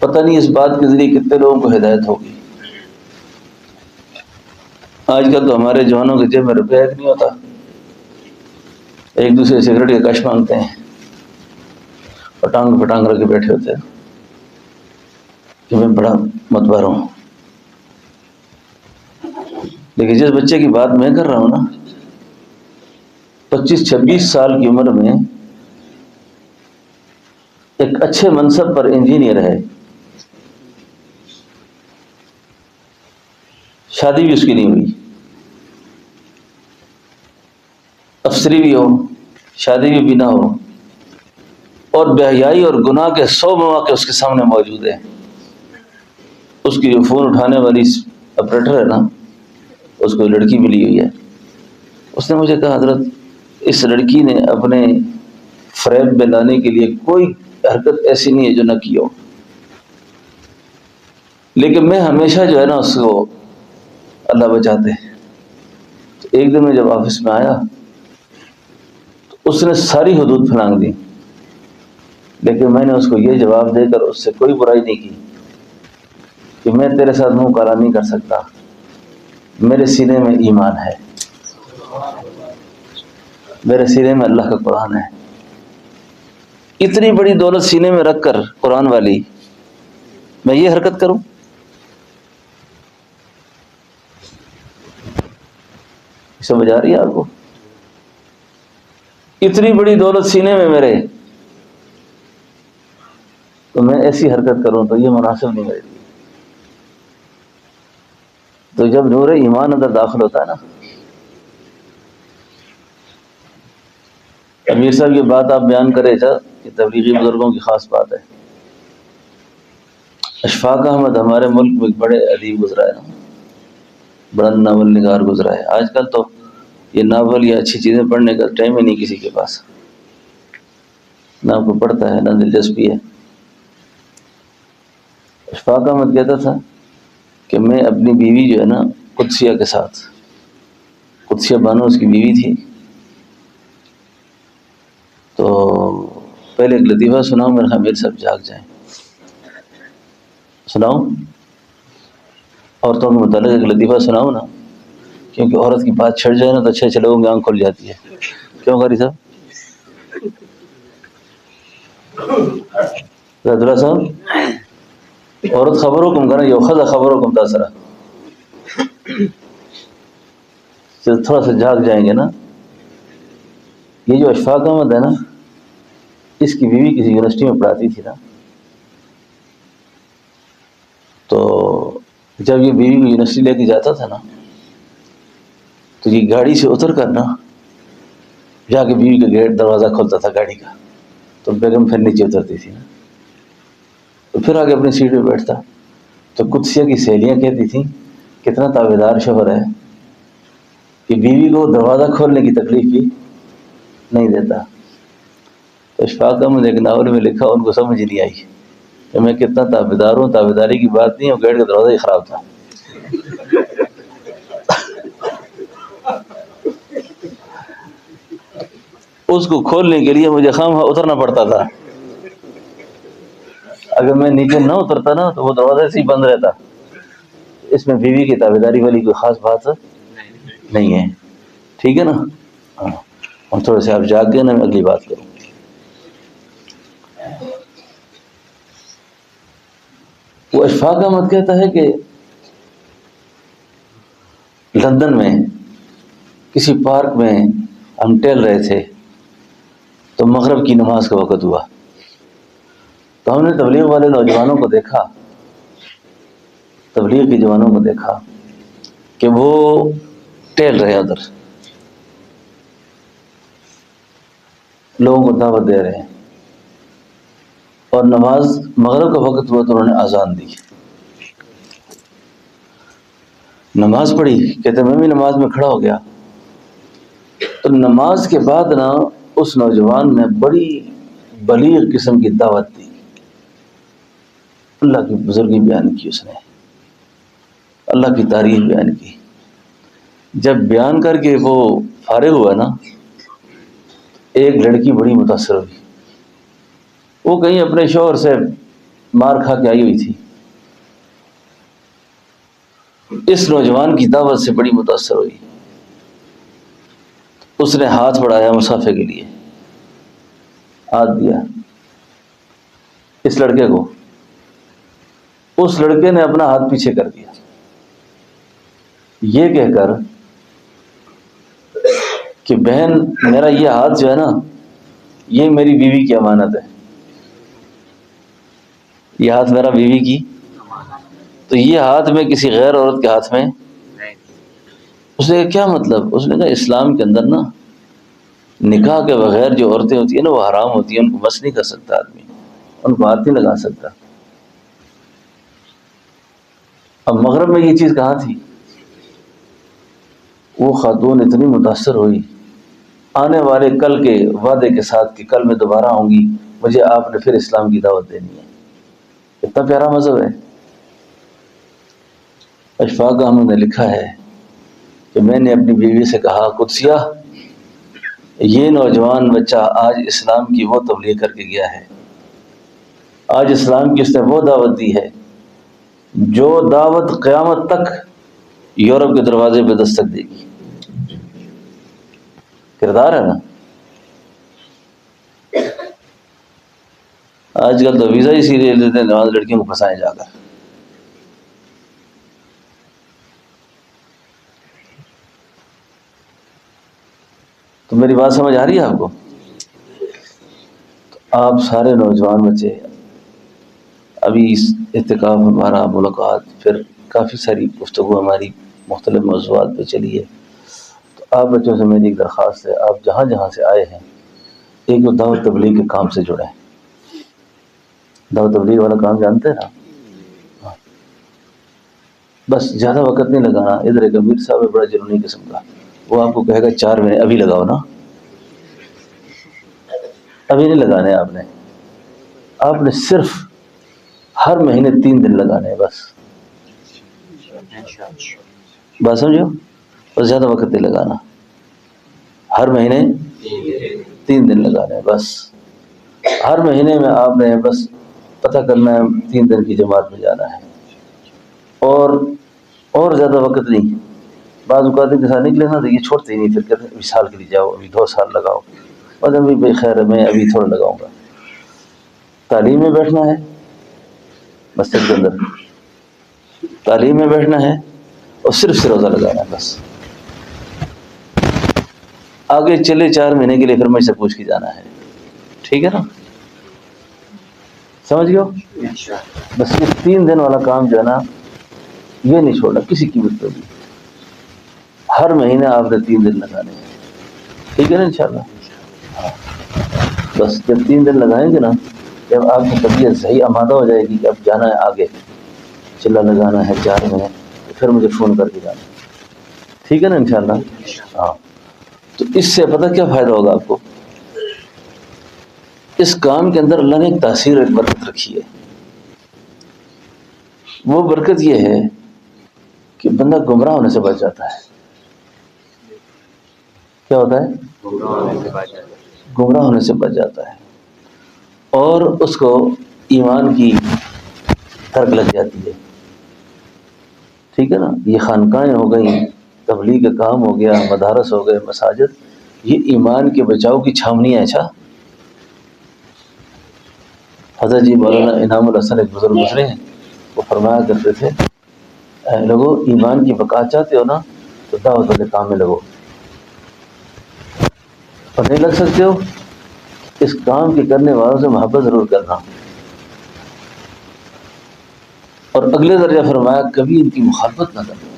پتہ نہیں اس بات کے ذریعے کتنے لوگوں کو ہدایت ہوگی. آج کل تو ہمارے جوانوں کے جیب میں روپیہ ایک نہیں ہوتا، ایک دوسرے سگریٹ کے کش مانگتے ہیں، پٹانگ پٹانگ رکھ کے بیٹھے ہوتے ہیں کہ میں بڑا متبر ہوں. لیکن جس بچے کی بات میں کر رہا ہوں نا، 25-26 سال کی عمر میں ایک اچھے منصب پر انجینئر ہے، شادی بھی اس کی نہیں ہوئی، افسری بھی ہو، شادی بھی نہ ہو، اور بے حیائی اور گناہ کے 100 مواقع اس کے سامنے موجود ہیں. اس کی جو فون اٹھانے والی آپریٹر ہے نا، اس کو لڑکی ملی ہوئی ہے. اس نے مجھے کہا حضرت اس لڑکی نے اپنے فریب میں لانے کے لیے کوئی حرکت ایسی نہیں ہے جو نہ کی ہو، لیکن میں ہمیشہ جو ہے نا اس کو اللہ بچاتے ہیں. تو ایک دن میں جب آفس میں آیا تو اس نے ساری حدود پھلانگ دی، لیکن میں نے اس کو یہ جواب دے کر اس سے کوئی برائی نہیں کی کہ میں تیرے ساتھ منہ کالا نہیں کر سکتا، میرے سینے میں ایمان ہے، میرے سینے میں اللہ کا قرآن ہے۔ اتنی بڑی دولت سینے میں رکھ کر قرآن والی میں یہ حرکت کروں؟ سمجھ آ رہی ہے آپ کو؟ اتنی بڑی دولت سینے میں میرے، تو میں ایسی حرکت کروں تو یہ مناسب نہیں میرے لیے۔ تو جب نور ایمان اندر داخل ہوتا ہے نا، امیر صاحب یہ بات آپ بیان کرے جا کہ تبلیغی بزرگوں کی خاص بات ہے۔ اشفاق احمد ہمارے ملک میں بڑے ادیب گزرا ہے، بلند ناول نگار گزرا ہے۔ آج کل تو یہ ناول یا اچھی چیزیں پڑھنے کا ٹائم ہی نہیں کسی کے پاس، نہ کوئی پڑھتا ہے نہ دلچسپی ہے۔ اشفاق احمد کہتا تھا کہ میں اپنی بیوی جو ہے نا قدسیہ کے ساتھ، قدسیہ بانو اس کی بیوی تھی، تو پہلے ایک لطیفہ سناؤں، میرے خیال میرے سب جاگ جائیں، سناؤں؟ عورتوں کے متعلق ایک لطیفہ سناؤں نا، کیونکہ عورت کی بات چھڑ جائے نا تو اچھے لوگوں کی آنکھ کھل جاتی ہے۔ کیوں قاری صاحب؟ عبداللہ صاحب، عورت خبر حکم کرنا، یہ خدا خبر حکم تاثرہ، جب تھوڑا سا جاگ جائیں گے نا۔ یہ جو اشفاق احمد ہے نا، اس کی بیوی کسی یونیورسٹی میں پڑھاتی تھی نا، تو جب یہ بیوی کو یونیورسٹی لے کے جاتا تھا نا، تو یہ گاڑی سے اتر کر نا جا کے بیوی کا گیٹ دروازہ کھولتا تھا گاڑی کا، تو بیگم پھر نیچے اترتی تھی نا، تو پھر آگے اپنی سیٹ پہ بیٹھتا۔ تو قدسیہ کی سہیلیاں کہتی تھیں کتنا تابعدار شوہر ہے کہ بیوی کو دروازہ کھولنے کی تکلیف بھی نہیں دیتا۔ تو اشفاق احمد ایک ناول میں لکھا، ان کو سمجھ نہیں آئی کہ میں کتنا تابعدار ہوں، تابعداری کی بات نہیں ہے، گیٹ کا دروازہ ہی خراب تھا۔ اس کو کھولنے کے لیے مجھے خواہ اترنا پڑتا تھا، اگر میں نیچے نہ اترتا نا تو وہ دروازہ ایسے ہی بند رہتا۔ اس میں بیوی کی تابعداری والی کوئی خاص بات نہیں ہے، ٹھیک ہے نا؟ ہاں، اور تھوڑے سے آپ جاگ گئے نا، میں اگلی بات کروں۔ وہ اشفاق احمد کہتا ہے کہ لندن میں کسی پارک میں ہم ٹہل رہے تھے، تو مغرب کی نماز کا وقت ہوا، تو ہم نے تبلیغ والے نوجوانوں کو دیکھا، تبلیغ کے جوانوں کو دیکھا کہ وہ ٹہل رہے ہیں، ادھر لوگوں کو دعوت دے رہے ہیں، اور نماز مغرب کا وقت ہوا تو انہوں نے اذان دی، نماز پڑھی۔ کہتے میں بھی نماز میں کھڑا ہو گیا، تو نماز کے بعد نا اس نوجوان نے بڑی بلیغ قسم کی دعوت دی، اللہ کی بزرگی بیان کی، اس نے اللہ کی تعریف بیان کی۔ جب بیان کر کے وہ فارغ ہوا نا، ایک لڑکی بڑی متاثر ہوئی، وہ کہیں اپنے شوہر سے مار کھا کے آئی ہوئی تھی، اس نوجوان کی دعوت سے بڑی متاثر ہوئی، اس نے ہاتھ بڑھایا مصافحے کے لیے، ہاتھ دیا اس لڑکے کو، اس لڑکے نے اپنا ہاتھ پیچھے کر دیا، یہ کہہ کر کہ بہن میرا یہ ہاتھ جو ہے نا، یہ میری بیوی کی امانت ہے، یہ ہاتھ میرا بیوی کی، تو یہ ہاتھ میں کسی غیر عورت کے ہاتھ میں۔ اس نے کہا کیا مطلب؟ اس نے کہا اسلام کے اندر نا نکاح کے بغیر جو عورتیں ہوتی ہیں نا وہ حرام ہوتی ہیں، ان کو بس نہیں کر سکتا آدمی، ان کو ہاتھ نہیں لگا سکتا۔ اب مغرب میں یہ چیز کہاں تھی؟ وہ خاتون اتنی متاثر ہوئی، آنے والے کل کے وعدے کے ساتھ کہ کل میں دوبارہ آؤں گی، مجھے آپ نے پھر اسلام کی دعوت دینی ہے۔ اتنا پیارا مذہب ہے۔ اشفاق احمد نے لکھا ہے کہ میں نے اپنی بیوی سے کہا قدسیہ یہ نوجوان بچہ آج اسلام کی وہ تبلیغ کر کے گیا ہے، آج اسلام کی اس نے وہ دعوت دی ہے جو دعوت قیامت تک یورپ کے دروازے پہ دستک دے گی۔ کردار ہے نا۔ آج کل تو ویزا ہی سیریل لیتے ہیں، نواز لڑکیوں کو پھنسائیں جا کر۔ تو میری بات سمجھ آ رہی ہے آپ کو؟ تو آپ سارے نوجوان بچے، ابھی اس اعتکاف ہمارا ملاقات، پھر کافی ساری گفتگو ہماری مختلف موضوعات پہ چلی ہے، تو آپ بچوں سے میری ایک درخواست ہے، آپ جہاں جہاں سے آئے ہیں ایک تو دعوت تبلیغ کے کام سے جڑیں۔ دعوت تبلیغ والا کام جانتے ہیں نا؟ بس زیادہ وقت نہیں لگانا۔ ادھر ایک امیر صاحب ہے بڑا جنونی قسم کا، وہ آپ کو کہے گا 4 مہینے ابھی لگاؤ نا، ابھی نہیں لگانے آپ نے صرف ہر مہینے 3 دن لگانے ہیں بس سمجھو، بس زیادہ وقت نہیں لگانا، ہر مہینے 3 دن لگانے ہیں بس۔ ہر مہینے میں آپ نے بس پتہ کرنا ہے 3 دن کی جماعت میں جانا ہے، اور زیادہ وقت نہیں۔ بعض اوقات کے ساتھ نکلے نا تو یہ چھوڑتے ہی نہیں، پھر کہتے ہیں ابھی سال کے لیے جاؤ، ابھی 2 سال لگاؤ، اور ابھی بے خیر ہے میں ابھی تھوڑا لگاؤں گا۔ تعلیم میں بیٹھنا ہے، مسجد کے اندر تعلیم میں بیٹھنا ہے اور صرف سے روزہ لگانا ہے بس۔ آگے چلے 4 مہینے کے لیے پھر مجھ سے پوچھ کے جانا ہے، ٹھیک ہے نا؟ سمجھ گئے ہو؟ بس یہ 3 دن والا کام جو ہے نا یہ نہیں چھوڑنا کسی قیمت پہ بھی۔ ہر مہینے آپ نے 3 دن لگانے ہیں، ٹھیک ہے نا انشاءاللہ؟ ہاں بس جب 3 دن لگائیں گے نا، جب آپ کی طبیعت صحیح آمادہ ہو جائے گی کہ اب جانا ہے آگے، چلا لگانا ہے 4 مہینے، تو پھر مجھے فون کر کے جانا ہے، ٹھیک ہے نا انشاءاللہ؟ ہاں تو اس سے پتہ کیا فائدہ ہوگا آپ کو؟ اس کام کے اندر اللہ نے ایک تاثیر، ایک برکت رکھی ہے۔ وہ برکت یہ ہے کہ بندہ گمراہ ہونے سے بچ جاتا ہے۔ کیا ہوتا ہے؟ گمراہ ہونے سے بچ جاتا ہے، اور اس کو ایمان کی ترک لگ جاتی ہے، ٹھیک ہے نا؟ یہ خانقاہیں ہو گئیں، تبلیغ کا کام ہو گیا، مدارس ہو گئے، مساجد، یہ ایمان کے بچاؤ کی چھاونیاں ہیں۔ اچھا حضرت جی مولانا انعام الحسن ایک بزرگ گزرے ہیں، وہ فرمایا کرتے تھے اے لوگو ایمان کی بقا چاہتے ہو نا تو دعوت والے کام میں لگو، اور نہیں لگ سکتے ہو اس کام کے کرنے والوں سے محبت ضرور کرنا، اور اگلے درجہ فرمایا کبھی ان کی مخالفت نہ کرنا،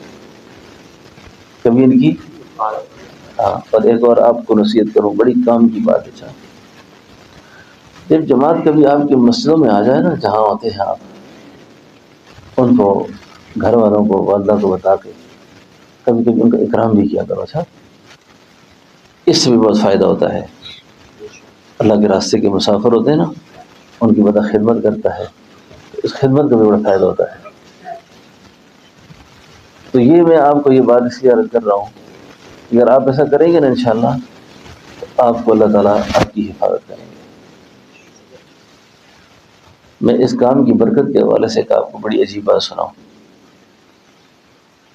کبھی ان کی ہاں۔ اور ایک اور آپ کو نصیحت کروں، بڑی کام کی بات ہے، جب جماعت کبھی آپ کی مسجدوں میں آ جائے نا، جہاں ہوتے ہیں آپ، ان کو گھر والوں کو، والدہ کو بتا کے کبھی کبھی ان کا اکرام بھی کیا کرو۔ اچھا اس سے بھی بہت فائدہ ہوتا ہے۔ اللہ کے راستے کے مسافر ہوتے ہیں نا، ان کی بڑا خدمت کرتا ہے، اس خدمت کا بھی بڑا فائدہ ہوتا ہے۔ تو یہ میں آپ کو یہ بات اس لیے عرض کر رہا ہوں، اگر آپ ایسا کریں گے نا انشاءاللہ تو آپ کو اللہ تعالیٰ آپ کی حفاظت کریں گے۔ میں اس کام کی برکت کے حوالے سے آپ کو بڑی عجیب بات سناؤں۔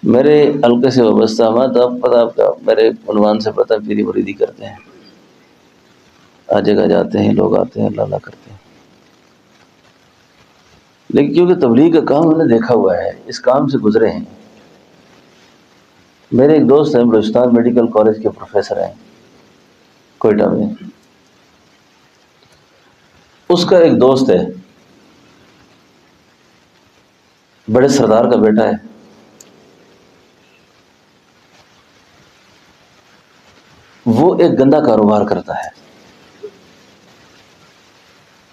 میرے حلقے سے وابستہ آپ پتہ آپ کا میرے عنوان سے پتہ پیری مریدی کرتے ہیں، ہر جگہ جاتے ہیں، لوگ آتے ہیں، اللہ اللہ کرتے ہیں، لیکن کیونکہ تبلیغ کا کام ہم نے دیکھا ہوا ہے، اس کام سے گزرے ہیں۔ میرے ایک دوست ہیں، بلوچستان میڈیکل کالج کے پروفیسر ہیں کوئٹہ میں، اس کا ایک دوست ہے، بڑے سردار کا بیٹا ہے، وہ ایک گندا کاروبار کرتا ہے،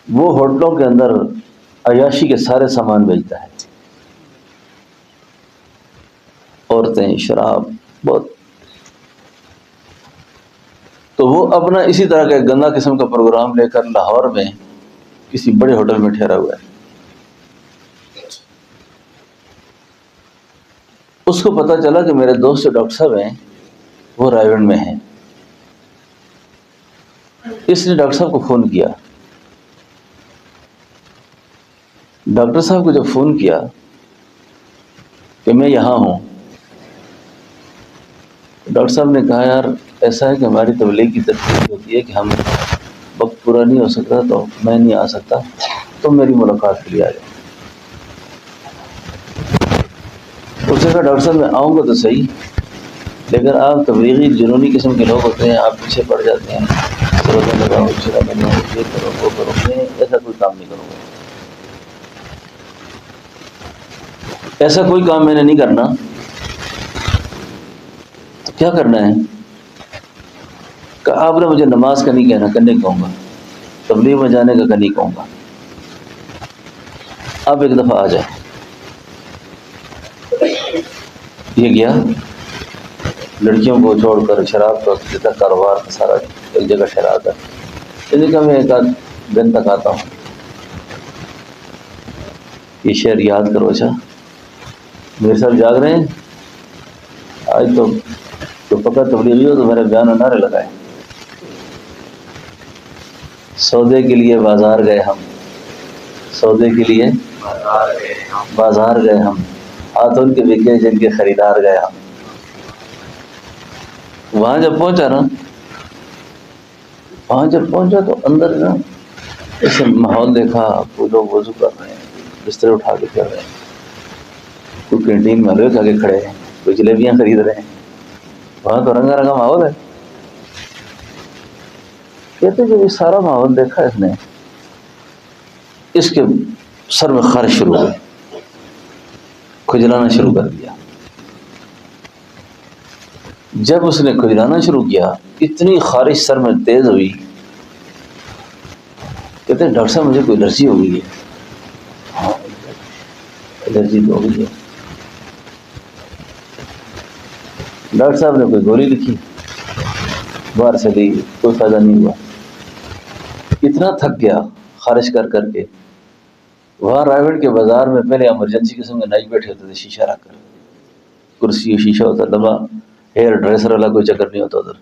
وہ ہوٹلوں کے اندر عیاشی کے سارے سامان بیچتا ہے، عورتیں، شراب، بہت۔ تو وہ اپنا اسی طرح کا ایک گندا قسم کا پروگرام لے کر لاہور میں کسی بڑے ہوٹل میں ٹھہرا ہوا ہے۔ اس کو پتہ چلا کہ میرے دوست جو ڈاکٹر صاحب ہیں وہ رائے گڑھ میں ہیں. اس نے ڈاکٹر صاحب کو فون کیا. ڈاکٹر صاحب کو جب فون کیا کہ میں یہاں ہوں، ڈاکٹر صاحب نے کہا یار ایسا ہے کہ ہماری تبلیغ کی ترتیب ہوتی ہے کہ ہم وقت پورا نہیں ہو سکتا تو میں نہیں آ سکتا، تم میری ملاقات کے لیے آ جاؤ. اس نے کہا ڈاکٹر صاحب میں آؤں گا تو صحیح، لیکن آپ تبلیغی جنونی قسم کے لوگ ہوتے ہیں، آپ پیچھے پڑ جاتے ہیں، سروتیں لگاؤ، چرا بناؤ، یہ کرو وہ کرو. میں ایسا کوئی کام نہیں کروں گا، ایسا کوئی کام میں نے نہیں کرنا. تو کیا کرنا ہے کہ آپ نے مجھے نماز کا نہیں کہنا، کرنے کہوں گا، تبلیغ میں جانے کا نہیں کہوں گا. آپ ایک دفعہ آ جائیں. یہ گیا، لڑکیوں کو چھوڑ کر شراب کا کاروبار کا سارا ایک جگہ ٹھہرا کر یعنی کہ میں ایک آدھ دن تک آتا ہوں. یہ شعر یاد کرو. اچھا میرے ساتھ جاگ رہے ہیں؟ آج تو پکا تبلیغی ہو تو میرے بیان و نعرے لگائے. سودے کے لیے بازار گئے ہم، سودے کے لیے بازار گئے ہم، ہاتھ ان کے بکے جن کے خریدار گئے ہم. وہاں جب پہنچا نا، وہاں جب پہنچا تو اندر نا ایسے ماحول دیکھا، کوئی لوگ وضو کر رہے ہیں، بستر اٹھا کے کر رہے ہیں، کوئی کینٹین میں حلوے کھا کے کھڑے ہیں، کوئی جلیبیاں خرید رہے ہیں. وہاں تو رنگا رنگا ماحول ہے. کہتے جب یہ سارا ماحول دیکھا اس نے، اس کے سر میں خارش شروع ہو گئی، کھجلانا شروع کر دیا. جب اس نے کھجلانا شروع کیا، اتنی خارش سر میں تیز ہوئی، کہتے ہیں ڈاکٹر صاحب مجھے کوئی الرجی ہو گئی ہے. ہاں الرجی تو ہو گئی ہے. ڈاکٹر صاحب نے کوئی گولی لکھی، باہر سے لی، کوئی فائدہ نہیں ہوا. اتنا تھک گیا خارش کر کر کے. وہاں رائے گڑھ کے بازار میں پہلے ایمرجنسی قسم کے نائی بیٹھے ہوتے تھے، شیشہ رکھ کر، کرسی شیشہ ہوتا، لمبا ہیئر ڈریسر والا کوئی چکر نہیں ہوتا ادھر.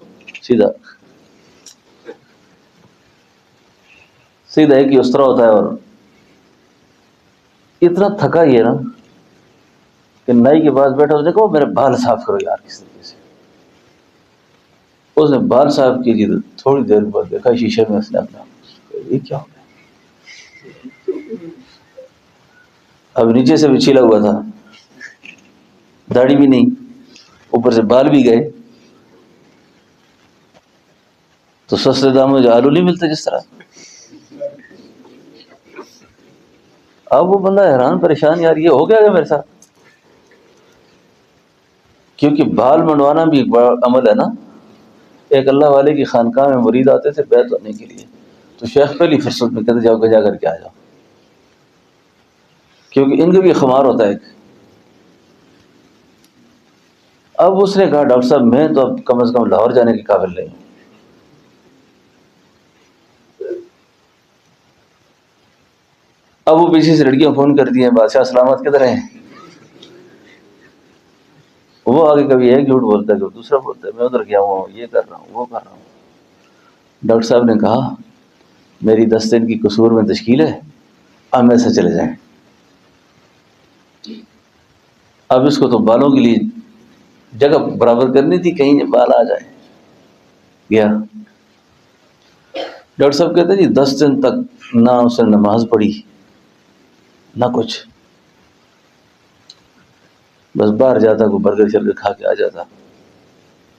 سیدھا ایک ہی استرا ہوتا ہے. اور اتنا تھکا یہ نا کہ نائی کے پاس بیٹھا، اس نے کہا میرے بال صاف کرو یار کس طریقے سے. اس نے بال صاف کی تھی تو تھوڑی دیر بعد دیکھا شیشے میں اس نے اپنا، یہ کیا ہو گیا؟ اب نیچے سے بھی چھیلا ہوا تھا، داڑھی بھی نہیں، اوپر سے بال بھی گئے. تو سستے داموں میں جو آلو نہیں ملتے جس طرح. اب وہ بندہ حیران پریشان، یار یہ ہو گیا میرے ساتھ. کیونکہ بال منڈوانا بھی ایک بڑا عمل ہے نا. ایک اللہ والے کی خانقاہ میں مرید آتے تھے بیعت ہونے کے لیے، تو شیخ پہلی فرصت میں کہتے جاؤ گجا کر کے آ جاؤ، کیونکہ ان کا بھی خمار ہوتا ہے ایک. اب اس نے کہا ڈاکٹر صاحب میں تو اب کم از کم لاہور جانے کے قابل نہیں ہوں. اب وہ پیچھے سے لڑکیاں فون کرتی ہیں، بادشاہ سلامت کدھر ہیں؟ وہ آگے کبھی ایک جھوٹ بولتا ہے کبھی دوسرا بولتا ہے، میں ادھر گیا ہوں، یہ کر رہا ہوں وہ کر رہا ہوں. ڈاکٹر صاحب نے کہا میری 10 دن کی قصور میں تشکیل ہے، اب میں سے چلے جائیں. اب اس کو تو بالوں کے لیے جگہ برابر کرنی تھی، کہیں بال آ جائیں. گیا ڈاکٹر صاحب کہتے ہیں جی 10 دن تک نہ اس نے نماز پڑھی نہ کچھ، بس باہر جاتا کوئی برگر شرگر کھا کے آ جاتا،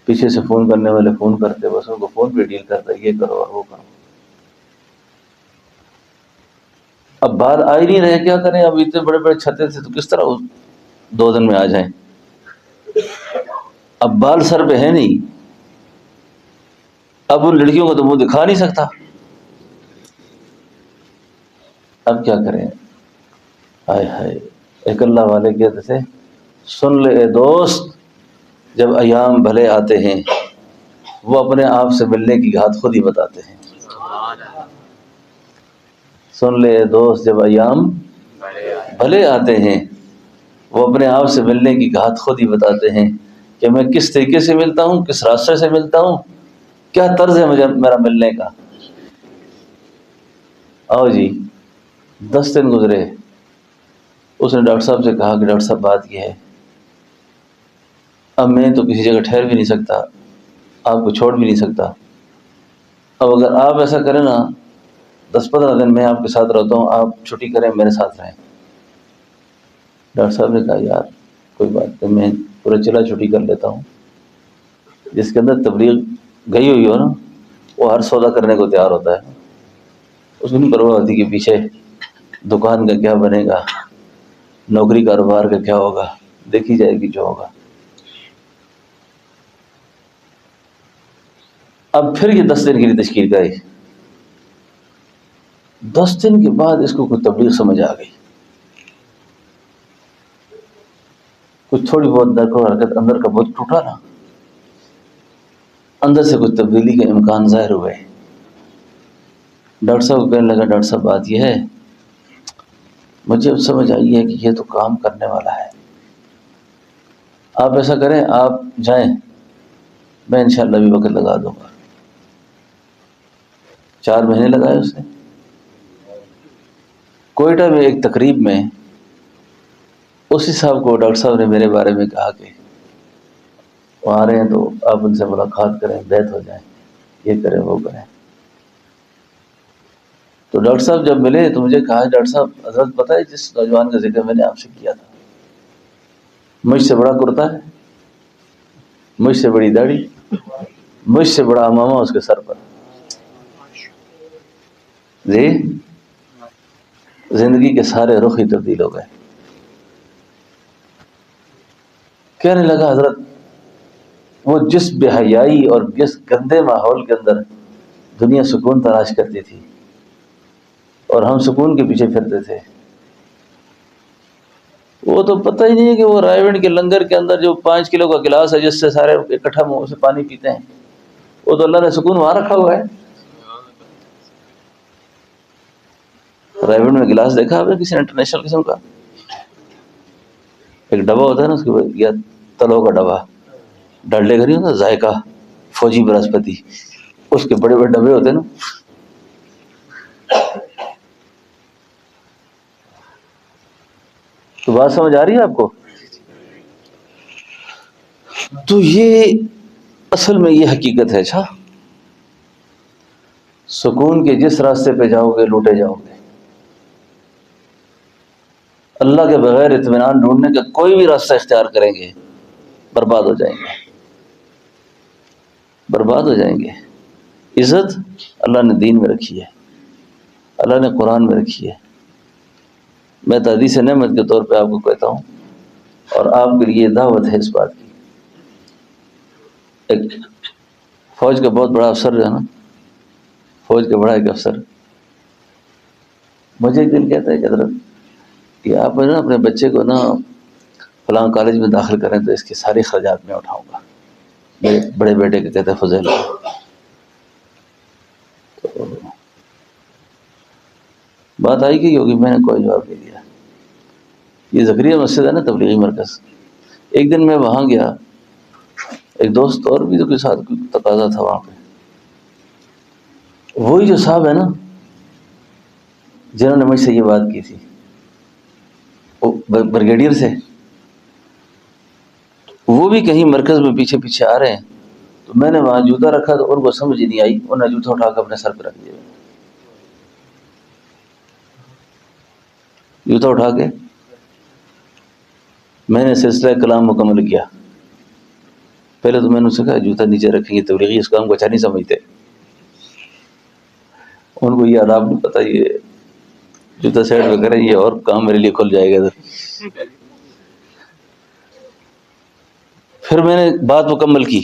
پیچھے سے فون کرنے والے فون کرتے، بس ان کو فون پہ ڈیل کرتا، یہ کرو اور وہ کرو. اب بال آ ہی نہیں رہے، کیا کریں؟ اب اتنے بڑے بڑے چھتے تھے تو کس طرح 2 دن میں آ جائیں. اب بال سر پہ ہے نہیں، اب ان لڑکیوں کو تو منہ دکھا نہیں سکتا. اب کیا کریں؟ ہائے ہائے. ایک اللہ والے کہتے تھے سن لے اے دوست، جب ایام بھلے آتے ہیں وہ اپنے آپ سے ملنے کی گھات خود ہی بتاتے ہیں. سن لے اے دوست، جب ایام بھلے آتے ہیں وہ اپنے آپ سے ملنے کی کہات خود ہی بتاتے ہیں کہ میں کس طریقے سے ملتا ہوں، کس راستے سے ملتا ہوں، کیا طرز ہے مجھے میرا ملنے کا۔ آؤ جی، 10 دن گزرے، اس نے ڈاکٹر صاحب سے کہا کہ ڈاکٹر صاحب بات یہ ہے، اب میں تو کسی جگہ ٹھہر بھی نہیں سکتا، آپ کو چھوڑ بھی نہیں سکتا، اب اگر آپ ایسا کریں نا 10-15 دن میں آپ کے ساتھ رہتا ہوں، آپ چھٹی کریں میرے ساتھ رہیں۔ ڈاکٹر صاحب نے کہا یار کوئی بات نہیں، میں پورا چلا چھٹی کر لیتا ہوں۔ جس کے اندر تبلیغ گئی ہوئی ہو نا، وہ ہر سودا کرنے کو تیار ہوتا ہے، اس کو نہیں پرواہ ہوتی کہ پیچھے دکان کا کیا بنے گا، نوکری کاروبار کا کیا ہوگا، دیکھی جائے گی جو ہوگا۔ اب پھر یہ 10 دن کے لیے تشکیل کرائی۔ 10 دن کے بعد اس کو کوئی تبلیغ سمجھ آ گئی، کچھ تھوڑی بہت درک و حرکت، اندر کا بوجھ ٹوٹا نا، اندر سے کچھ تبدیلی کا امکان ظاہر ہوئے۔ ڈاکٹر صاحب کو کہنے لگا ڈاکٹر صاحب بات یہ ہے، مجھے اب سمجھ آئی ہے کہ یہ تو کام کرنے والا ہے، آپ ایسا کریں آپ جائیں، میں انشاءاللہ بھی وقت لگا دوں گا۔ 4 مہینے لگائے اس نے۔ کوئٹہ میں ایک تقریب میں اسی صاحب کو ڈاکٹر صاحب نے میرے بارے میں کہا کہ وہ آ رہے ہیں تو آپ ان سے ملاقات کریں، بیعت ہو جائیں، یہ کریں وہ کریں۔ تو ڈاکٹر صاحب جب ملے تو مجھے کہا ڈاکٹر صاحب حضرت پتہ ہے جس نوجوان کا ذکر میں نے آپ سے کیا تھا، مجھ سے بڑا کرتا ہے، مجھ سے بڑی داڑھی، مجھ سے بڑا امامہ اس کے سر پر، جی زندگی کے سارے رخ ہی تبدیل ہو گئے۔ کہنے لگا حضرت وہ جس بے حیائی اور جس گندے ماحول کے اندر دنیا سکون تلاش کرتی تھی اور ہم سکون کے پیچھے پھرتے تھے، وہ تو پتہ ہی نہیں ہے کہ وہ رائے گنج کے لنگر کے اندر جو 5 کلو کا گلاس ہے جس سے سارے اکٹھا منہ سے پانی پیتے ہیں، وہ تو اللہ نے سکون وہاں رکھا ہوا ہے۔ رائے گنج میں گلاس دیکھا آپ نے کسی انٹرنیشنل قسم کا؟ ایک ڈبہ ہوتا ہے نا اس کے بعد، یا تلو کا ڈبہ، ڈالڈے کا نہیں ہوتا ذائقہ، فوجی برہسپتی، اس کے بڑے بڑے ڈبے ہوتے ہیں نا۔ تو بات سمجھ آ رہی ہے آپ کو؟ تو یہ اصل میں یہ حقیقت ہے۔ اچھا، سکون کے جس راستے پہ جاؤ گے لوٹے جاؤ گے، اللہ کے بغیر اطمینان ڈھونڈنے کا کوئی بھی راستہ اختیار کریں گے برباد ہو جائیں گے، برباد ہو جائیں گے۔ عزت اللہ نے دین میں رکھی ہے، اللہ نے قرآن میں رکھی ہے۔ میں تحدیث نعمت کے طور پہ آپ کو کہتا ہوں، اور آپ کے لیے دعوت ہے اس بات کی۔ ایک فوج کا بہت بڑا افسر جو ہے نا، فوج کا بڑا ایک افسر مجھے ایک دن کہتا ہے کہ حضرت کہ آپ نا اپنے بچے کو نا فلاں کالج میں داخل کریں تو اس کے سارے خرچات میں اٹھاؤں گا۔ میرے بڑے بیٹے کے کہتے ہیں فضیل، تو بات آئی گئی ہوگی، میں نے کوئی جواب نہیں دیا۔ یہ زکریا مسجد ہے نا تبلیغی مرکز، ایک دن میں وہاں گیا، ایک دوست اور بھی تو کے ساتھ تقاضا تھا وہاں پہ، وہی جو صاحب ہے نا جنہوں نے مجھ سے یہ بات کی تھی، وہ بریگیڈیئر سے، وہ بھی کہیں مرکز میں پیچھے پیچھے آ رہے ہیں، تو میں نے وہاں جوتا رکھا تو ان کو سمجھ ہی نہیں آئی، انہوں نے جوتا اٹھا کے اپنے سر پہ رکھ دیا، جوتا اٹھا کے میں نے سلسلہ کلام مکمل کیا۔ پہلے تو میں نے اسے کہا جوتا نیچے رکھیں گے تبلیغی اس کام کو اچھا نہیں سمجھتے، ان کو یہ آداب نہیں پتہ، یہ جوتا سائڈ پہ کریں یہ اور کام میرے لیے کھل جائے گا۔ پھر میں نے بات مکمل کی،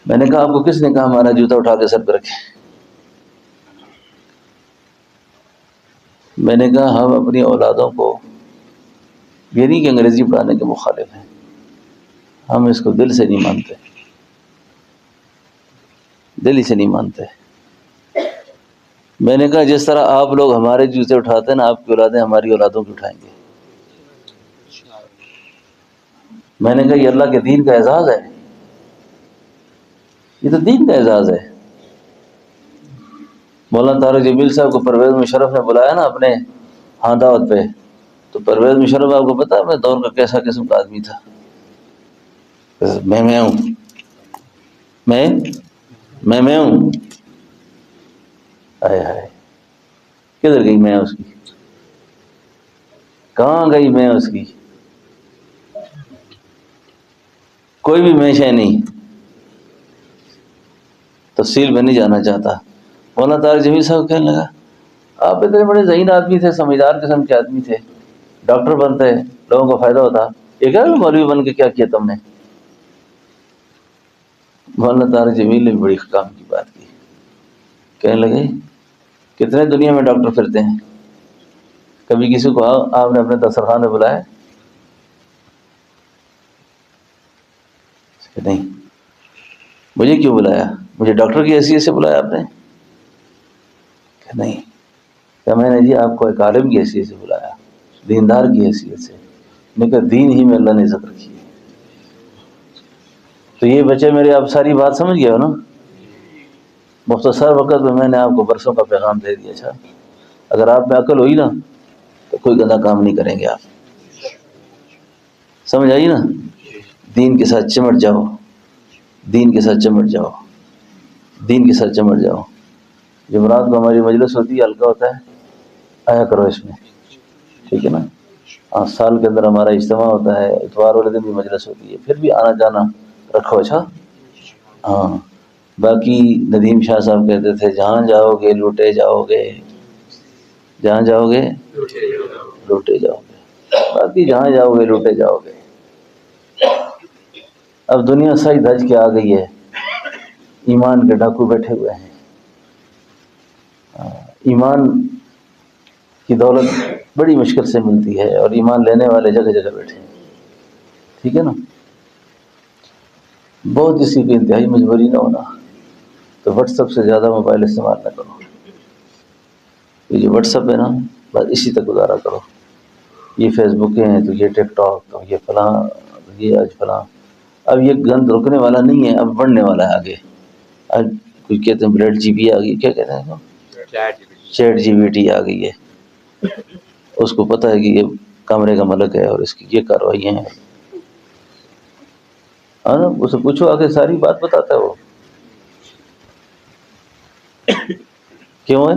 میں نے کہا آپ کو کس نے کہا ہمارا جوتا اٹھا کے سر پہ رکھے؟ میں نے کہا ہم اپنی اولادوں کو یہ نہیں کہ انگریزی پڑھانے کے مخالف ہیں، ہم اس کو دل سے نہیں مانتے، دل ہی سے نہیں مانتے۔ میں نے کہا جس طرح آپ لوگ ہمارے جوتے اٹھاتے ہیں نا، آپ کی اولادیں ہماری اولادوں کی اٹھائیں گے۔ میں نے کہا یہ اللہ کے دین کا اعزاز ہے، یہ تو دین کا اعزاز ہے۔ مولانا طارق جمیل صاحب کو پرویز مشرف نے بلایا نا اپنے ہاں دعوت پہ، تو پرویز مشرف آپ کو پتا ہے اپنے دور کا کیسا قسم کا آدمی تھا؟ میں ہوں، میں ہوں، ہائے ہائے، کدھر گئی میں اس کی، کہاں گئی میں اس کی، کوئی بھی میں شے نہیں، تفصیل میں نہیں جانا چاہتا۔ مولانا طارق جمیل صاحب کہنے لگا آپ اتنے بڑے ذہین آدمی تھے، سمجھدار قسم کے آدمی تھے، ڈاکٹر بنتے لوگوں کو فائدہ ہوتا، یہ کہہ رہے مولوی بن کے کیا کیا تم نے؟ مولانا طارق جمیل نے بڑی کام کی بات کی، کہنے لگے کتنے دنیا میں ڈاکٹر پھرتے ہیں، کبھی کسی کو آپ نے اپنے دسترخوان میں بلایا؟ نہیں۔ مجھے کیوں بلایا؟ مجھے ڈاکٹر کی حیثیت سے بلایا آپ نے؟ کہ نہیں، کہ میں نے جی آپ کو ایک عالم کی حیثیت سے بلایا، دیندار کی حیثیت سے، میں کہا دین ہی میں اللہ نے ذکر کی ہے۔ تو یہ بچے میرے آپ ساری بات سمجھ گئے ہو نا؟ مختصر وقت میں میں نے آپ کو برسوں کا پیغام دے دیا تھا، اگر آپ میں عقل ہوئی نا تو کوئی گندا کام نہیں کریں گے آپ، سمجھ آئی نا؟ دین کے ساتھ چمٹ جاؤ، دین کے ساتھ چمٹ جاؤ، دین کے ساتھ چمٹ جاؤ۔ جمعرات کو ہماری مجلس ہوتی ہے، ہلکا ہوتا ہے، آیا کرو اس میں، ٹھیک ہے نا؟ سال کے اندر ہمارا اجتماع ہوتا ہے، اتوار والے دن بھی مجلس ہوتی ہے، پھر بھی آنا جانا رکھو، اچھا؟ ہاں، باقی ندیم شاہ صاحب کہتے تھے جہاں جاؤ گے لوٹے جاؤ گے، جہاں جاؤ گے لوٹے جاؤ گے، باقی جہاں جاؤ گے لوٹے جاؤ گے۔ اب دنیا سج دھج کے آ گئی ہے، ایمان کے ڈاکو بیٹھے ہوئے ہیں، ایمان کی دولت بڑی مشکل سے ملتی ہے، اور ایمان لینے والے جگہ جگہ بیٹھے ہیں، ٹھیک ہے نا؟ بہت کسی کی انتہائی مجبوری نہ ہونا تو واٹس ایپ سے زیادہ موبائل استعمال نہ کرو، یہ جو واٹس ایپ ہے نا بس اسی تک گزارا کرو، یہ فیس بکیں ہیں تو یہ ٹک ٹاک تو یہ فلاں تو یہ آج فلاں، اب یہ گند رکنے والا نہیں ہے، اب بڑھنے والا ہے آگے۔ اب کوئی کہتے ہیں بلیڈ جی بی آ گئی، کیا کہتے ہیں چیٹ جی بی ٹی آ گئی ہے، اس کو پتہ ہے کہ یہ کمرے کا ملک ہے اور اس کی یہ کارروائیاں ہیں، ہاں نا؟ اسے پوچھو آگے ساری بات بتاتا ہے وہ، کیوں ہے؟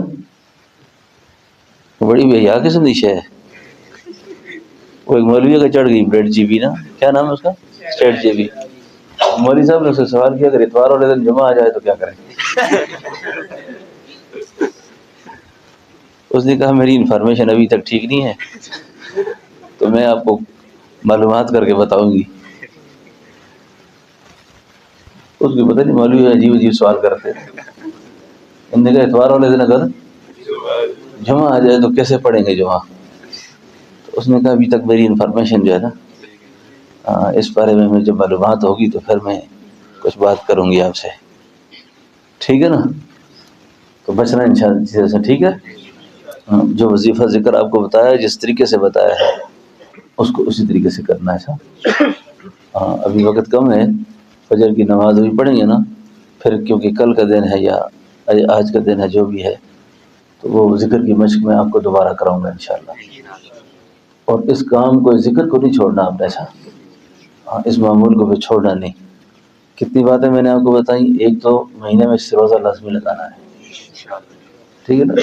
بڑی بے حیا قسم کی شے ہے۔ وہ ایک مولوی کا چڑھ گئی بلیڈ جی بی نا، کیا نام ہے اس کا؟ چیٹ جی بی۔ مولوی صاحب نے اس سے سوال کیا اگر اتوار والے دن جمعہ آ جائے تو کیا کریں؟ اس نے کہا میری انفارمیشن ابھی تک ٹھیک نہیں ہے تو میں آپ کو معلومات کر کے بتاؤں گی۔ اس کو پتہ نہیں مولوی عجیب عجیب سوال کرتے ہیں، انہوں نے کہا اتوار والے دن اگر جمعہ آ جائے تو کیسے پڑھیں گے جمعہ؟ تو اس نے کہا ابھی تک میری انفارمیشن جو ہے نا اس بارے میں جب معلومات ہوگی تو پھر میں کچھ بات کروں گی آپ سے، ٹھیک ہے نا؟ تو بچنا انشاءاللہ چیزیں سے، ٹھیک ہے؟ جو وظیفہ ذکر آپ کو بتایا ہے جس طریقے سے بتایا ہے اس کو اسی طریقے سے کرنا ہے، ہاں ابھی وقت کم ہے، فجر کی نماز ابھی پڑھیں گے نا، پھر کیونکہ کل کا دن ہے یا آج کا دن ہے جو بھی ہے تو وہ ذکر کی مشق میں آپ کو دوبارہ کراؤں گا انشاءاللہ، اور اس کام کو، ذکر کو نہیں چھوڑنا آپ نے، ایسا ہاں اس معمول کو بھی چھوڑنا نہیں۔ کتنی باتیں میں نے آپ کو بتائیں، ایک تو مہینے میں روزہ لازمی لگانا ہے، ٹھیک ہے نا؟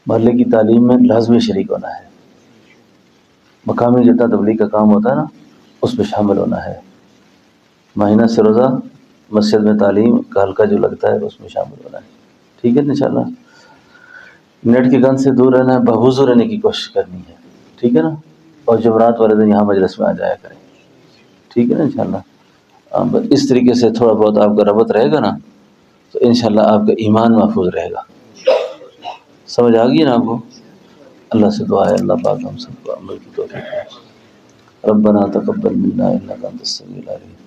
محلے کی تعلیم میں لازمی شریک ہونا ہے، مقامی جتنا تبلیغ کا کام ہوتا ہے نا اس میں شامل ہونا ہے، مہینہ سے روزہ مسجد میں تعلیم کا حلقہ جو لگتا ہے اس میں شامل ہونا ہے، ٹھیک ہے نا؟ انشاءاللہ نیٹ کی گند سے دور رہنا ہے، بہوضو رہنے کی کوشش کرنی ہے، ٹھیک ہے نا؟ اور جمعرات والے دن یہاں مجلس میں آ جایا کریں، ٹھیک ہے نا؟ انشاءاللہ بس اس طریقے سے تھوڑا بہت آپ کا ربط رہے گا نا تو انشاءاللہ آپ کا ایمان محفوظ رہے گا، سمجھ آ گئی نا آپ کو؟ اللہ سے دعا ہے اللہ پاک ہم سب کو عمل کی توفیق دے۔ ربنا تقبل منا انک انت السمیع العلیم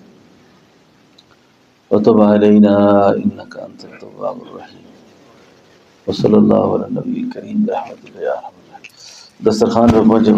وتب علینا انک انت التواب الرحیم وصلی اللہ علی النبی الکریم برحمتک یا ارحم الراحمین۔ دسترخوان پہ پہنچے